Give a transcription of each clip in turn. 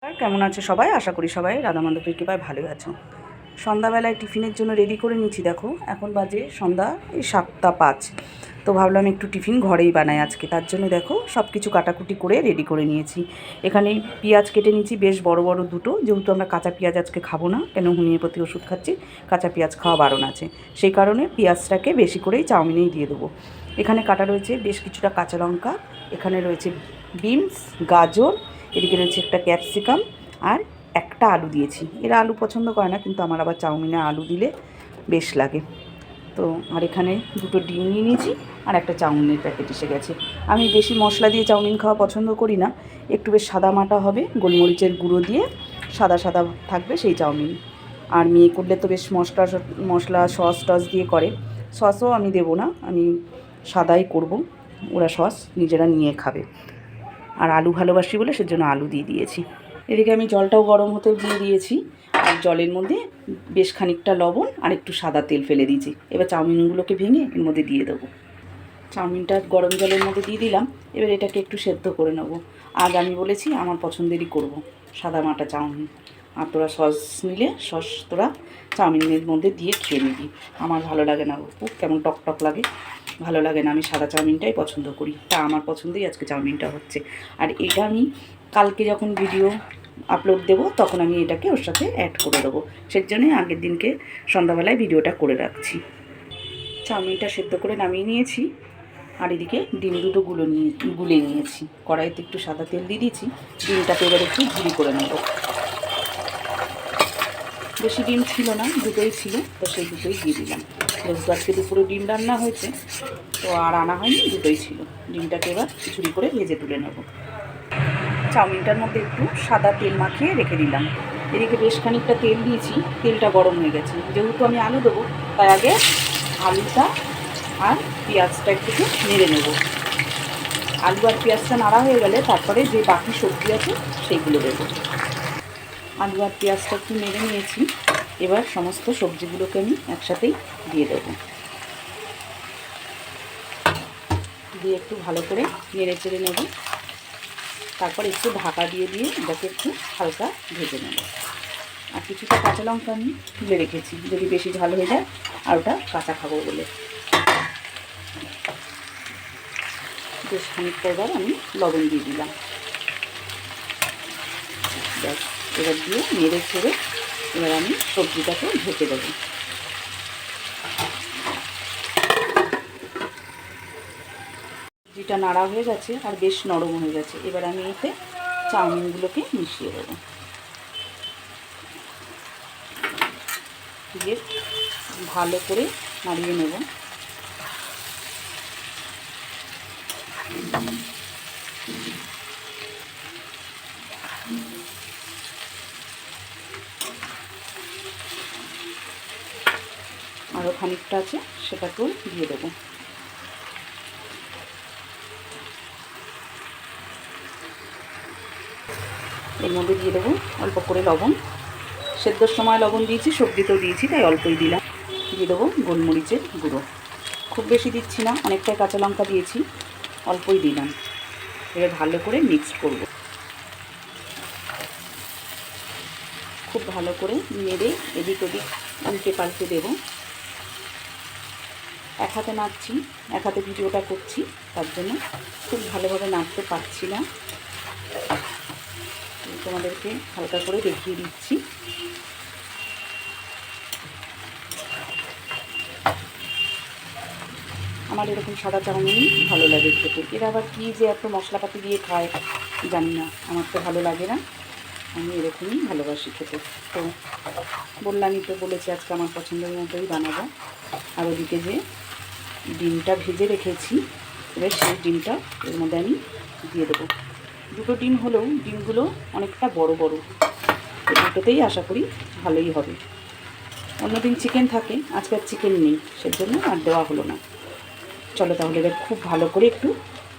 আর কেমন আছে সবাই? আশা করি সবাই রাধা মাধবের কৃপায় ভালোই আছো। সন্ধ্যাবেলায় টিফিনের জন্য রেডি করে নিচ্ছি। দেখো এখন বাজে সন্ধ্যা এই 7টা 5। তো ভাবলাম একটু টিফিন ঘরেই বানাই আজকে। তার জন্য দেখো সব কিছু কাটাকুটি করে রেডি করে নিয়েছি। এখানে পেঁয়াজ কেটে নিয়েছি বেশ বড় বড় দুটো, যেহেতু আমরা কাঁচা পেঁয়াজ আজকে খাবো না, কেন হোমিওপ্যাথি ওষুধ খাচ্ছি, কাঁচা পেঁয়াজ খাওয়া বারণ আছে। সেই কারণে পেঁয়াজটাকে বেশি করেই চাউমিনেই দিয়ে দেবো। এখানে কাটা রয়েছে বেশ কিছুটা কাঁচা লঙ্কা, এখানে রয়েছে বিনস, গাজর, এদিকে রয়েছে একটা ক্যাপসিকাম, আর একটা আলু দিয়েছি। এরা আলু পছন্দ করে না, কিন্তু আমার আবার চাউমিনে আলু দিলে বেশ লাগে। তো আর এখানে দুটো ডিম নিয়ে নিয়েছি, আর একটা চাউমিনের প্যাকেট এসে গেছে। আমি বেশি মশলা দিয়ে চাউমিন খাওয়া পছন্দ করি না, একটু বেশ সাদা মাটা হবে, গোলমরিচের গুঁড়ো দিয়ে সাদা সাদা থাকবে সেই চাউমিন। আর মেয়ে করলে তো বেশ মশলা সস টস দিয়ে করে। সসও আমি দেবো না, আমি সাদাই করব, ওরা সস নিজেরা নিয়ে খাবে। আর আলু ভালোবাসি বলে সেজন্য আলু দিয়ে দিয়েছি। এদিকে আমি জলটাও গরম হতে দিয়ে দিয়েছি, আর জলের মধ্যে বেশ খানিকটা লবণ আর একটু সাদা তেল ফেলে দিয়েছি। এবার চাউমিনগুলোকে ভেঙে এর মধ্যে দিয়ে দেবো। চাউমিনটা গরম জলের মধ্যে দিয়ে দিলাম। এবার এটাকে একটু সেদ্ধ করে নেবো। আজ আমি বলেছি আমার পছন্দেরই করব, সাদা মাটা চাউমিন। আর তোরা সস নিলে সস তোরা চাউমিনের মধ্যে দিয়ে খেয়ে নিবি। আমার ভালো লাগে না, খুব কেমন টক টক লাগে, ভালো লাগে না। আমি সাদা চাউমিনটাই পছন্দ করি, তা আমার পছন্দই আজকে চাউমিনটা হচ্ছে। আর এটা আমি কালকে যখন ভিডিও আপলোড দেবো তখন আমি এটাকে ওর সাথে অ্যাড করে দেবো। সেজন্যই আগের দিনকে সন্ধ্যাবেলায় ভিডিওটা করে রাখছি। চাউমিনটা সেদ্ধ করে নামিয়ে নিয়েছি, আর এদিকে ডিম দুটো গুলে নিয়েছি। কড়াইতে একটু সাদা তেল দিয়ে দিয়েছি, ডিমটাকে এবার একটু ঝুরি করে নেব। বেশি ডিম ছিল না, দুটোই ছিল, তো সেই দুটোই দিয়ে দিলাম। যেহেতু আজকে দুপুরে ডিম রান্না হয়েছে, তো আর আনা হয়নি, দুটোই ছিল। ডিমটাকে এবার ঝুরি করে ভেজে তুলে নেব। চাউমিনটার মধ্যে একটু সাদা তেল মাখিয়ে রেখে দিলাম। এদিকে বেশ খানিকটা তেল দিয়েছি, তেলটা গরম হয়ে গেছে। যেহেতু আমি আলু দেবো, তাই আগে আলুটা আর পেঁয়াজটা একটু নেড়ে নেব। আলু আর পেঁয়াজটা নাড়া হয়ে গেলে তারপরে যে বাকি সবজি আছে সেইগুলো দেবো। আলু আর পেঁয়াজটা একটু নেড়ে নিয়েছি, এবার সমস্ত সবজিগুলোকে আমি একসাথেই দিয়ে দেবো। দিয়ে একটু ভালো করে নেড়ে চেড়ে নেব। তারপর একটু ঢাকা দিয়ে এটাকে একটু হালকা ভেজে নেব। আর কিছুটা কাঁচা লঙ্কা আমি তুলে রেখেছি, যদি বেশি ঝাল হয়ে যায় আর ওটা কাঁচা খাবো বলে। বেশ খানিকটা এবার আমি লবণ দিয়ে দিলাম। ব্যাস, এবার দিয়ে নেড়ে ছেড়ে এবার আমি সবজিটাকে ঢেকে দেবো। সবজিটা নাড়া হয়ে গেছে আর বেশ নরম হয়ে গেছে। এবার আমি এতে চাউমিনগুলোকে মিশিয়ে দেবো। দিয়ে ভালো করে নাড়িয়ে নেব। আরও খানিকটা আছে, সেটাকেও দিয়ে দেবো। এর মধ্যে দিয়ে দেবো অল্প করে লবণ। সেদ্ধর সময় লবণ দিয়েছি, সবজিতেও দিয়েছি, তাই অল্পই দিলাম। দিয়ে দেবো গোলমরিচের গুঁড়ো, খুব বেশি দিচ্ছি না, অনেকটাই কাঁচা লঙ্কা দিয়েছি, অল্পই দিলাম। এবার ভালো করে মিক্সড করব। খুব ভালো করে নেড়ে এদিক ওদিক উল্টে পাল্টে দেবো। এক হাতে নাড়ছি, এক হাতে ভিডিওটা করছি, তার জন্য খুব ভালোভাবে নাড়তে পারছি না। তোমাদেরকে হালকা করে দেখিয়ে দিচ্ছি। আমার এরকম সাদা চাউমিন ভালো লাগে খেতে। এরা আবার কী যে এত মশলাপাতি দিয়ে খায় জানি না, আমার তো ভালো লাগে না, আমি এরকমই ভালোবাসি খেতে। তো বললামই তো, বলেছি আজকে আমার পছন্দের মতোই বানাবো। আর ওদিকে যে ডিমটা ভেজে রেখেছি, এবার সেই ডিমটা এর মধ্যে আমি দিয়ে দেবো। দুটো ডিম হলেও ডিমগুলো অনেকটা বড় বড়, দুটোতেই আশা করি ভালোই হবে। অন্যদিন চিকেন থাকে, আজকে আর চিকেন নেই, সেজন্য আর দেওয়া হলো না। চলো তাহলে এবার খুব ভালো করে একটু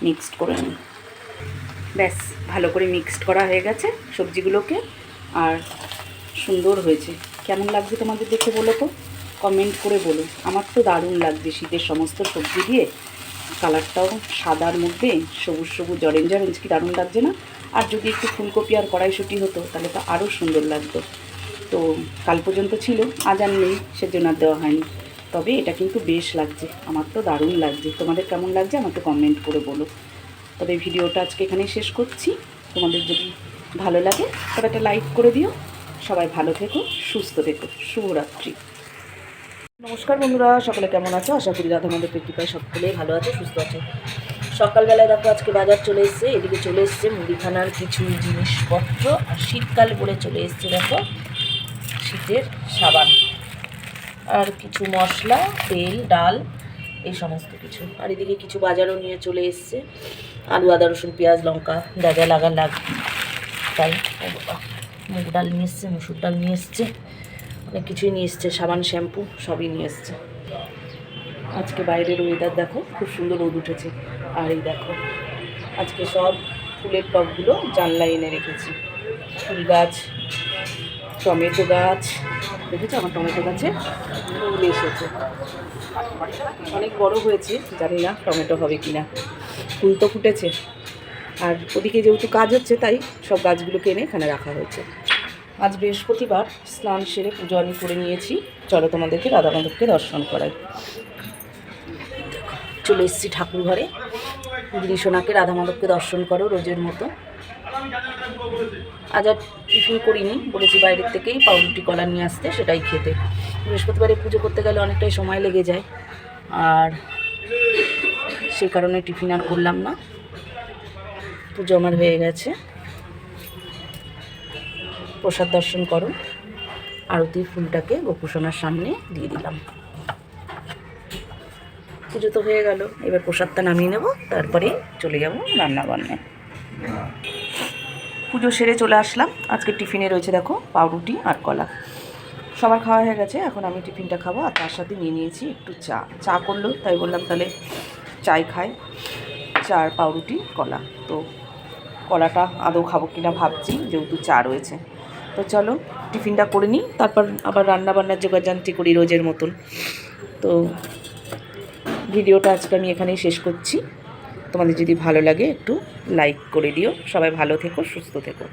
মিক্সড করে নিই। ব্যাস, ভালো করে মিক্সড করা হয়ে গেছে সবজিগুলোকে, আর সুন্দর হয়েছে। কেমন লাগছে তোমাদের দেখে বলো তো, কমেন্ট করে বলো। আমার তো দারুণ লাগছে শীতের সমস্ত সবজি দিয়ে কালারটাও সাদার মধ্যে সবুজ সবুজ অরেঞ্জ অরেঞ্জ কি দারুণ লাগছে না? আর যদি একটু ফুলকপি আর কড়াইশুঁটি হতো তাহলে তো আরও সুন্দর লাগতো। তো কাল পর্যন্ত ছিল, আজ আর নেই, সেজন্য আর দেওয়া হয়নি। তবে এটা কিন্তু বেশ লাগছে, আমার তো দারুণ লাগছে। তোমাদের কেমন লাগছে আমাকে কমেন্ট করে বলো। তবে ভিডিওটা আজকে এখানেই শেষ করছি। তোমাদের যদি ভালো লাগে তবে একটা লাইক করে দিও। সবাই ভালো থেকো, সুস্থ থেকো, শুভরাত্রি। নমস্কার বন্ধুরা, সকলে কেমন আছো? আশা করি রাধা মাধবের কৃপায় সকলেই ভালো আছে, সুস্থ আছে। সকালবেলায় দেখো আজকে বাজার চলে এসছে, এদিকে চলে এসছে মুদিখানার কিছু জিনিসপত্র, আর শীতকাল বলে চলে এসছে দেখো শীতের সাবান আর কিছু মশলা, তেল, ডাল, এই সমস্ত কিছু। আর এদিকে কিছু বাজারও নিয়ে চলে এসছে, আলু, আদা, রসুন, পেঁয়াজ, লঙ্কা, যা যা লাগ তাই। মুগ ডাল নিয়ে এসছে, মুসুর ডাল নিয়ে এসছে, অনেক কিছুই নিয়ে এসছে, সাবান, শ্যাম্পু সবই নিয়ে এসছে। আজকে বাইরের ওয়েদার দেখো, খুব সুন্দর রোদ উঠেছে। আর এই দেখো আজকে সব ফুলের টবগুলো জানলায় এনে রেখেছি। ফুল গাছ, টমেটো গাছ, দেখেছো আমার টমেটো গাছে ফুল এসেছে, অনেক বড় হয়েছে, জানি না টমেটো হবে কিনা। ফুল তো ফুটেছে। আর ওদিকে যেহেতু কাজ হচ্ছে তাই সব গাছগুলোকে এনে এখানে রাখা হয়েছে। আজ বৃহস্পতিবার, স্নান সেরে পুজো আমি করে নিয়েছি। চলো তোমাদেরকে রাধা মাধবকে দর্শন করাই। চলে এসেছি ঠাকুর ঘরে। গিরিশোনাকে রাধা মাধবকে দর্শন করো রোজের মতো। আজ আর টিফিন করিনি, বলেছি বাইরের থেকেই পাউরুটি কলা নিয়ে আসতে, সেটাই খেতে। বৃহস্পতিবারে পুজো করতে গেলে অনেকটাই সময় লেগে যায়, আর সেই কারণে টিফিন আর করলাম না। পুজো আমার হয়ে গেছে, প্রসাদ দর্শন করো। আরতির ফুলটাকে গোপুসোনার সামনে দিয়ে দিলাম। পুজো তো হয়ে গেল, এবার প্রসাদটা নামিয়ে নেব, তারপরে চলে যাব রান্নাবান্নায়। পুজো সেরে চলে আসলাম। আজকে টিফিনে রয়েছে দেখো পাউরুটি আর কলা। সবার খাওয়া হয়ে গেছে, এখন আমি টিফিনটা খাবো। আর তার সাথে নিয়ে নিয়েছি একটু চা করলো, তাই বললাম তাহলে চাই খাই। চা আর পাউরুটি, কলা। তো কলাটা আদৌ খাবো কিনা ভাবছি, যেহেতু চা রয়েছে। তো চলো টিফিনটা করে নিই, তারপর আবার রান্নাবান্নার জোগাড়যন্ত্রী করি রোজের মতন। তো ভিডিওটা আজকে আমি এখানেই শেষ করছি। তোমাদের যদি ভালো লাগে একটু লাইক করে দিও। সবাই ভালো থেকো, সুস্থ থেকো।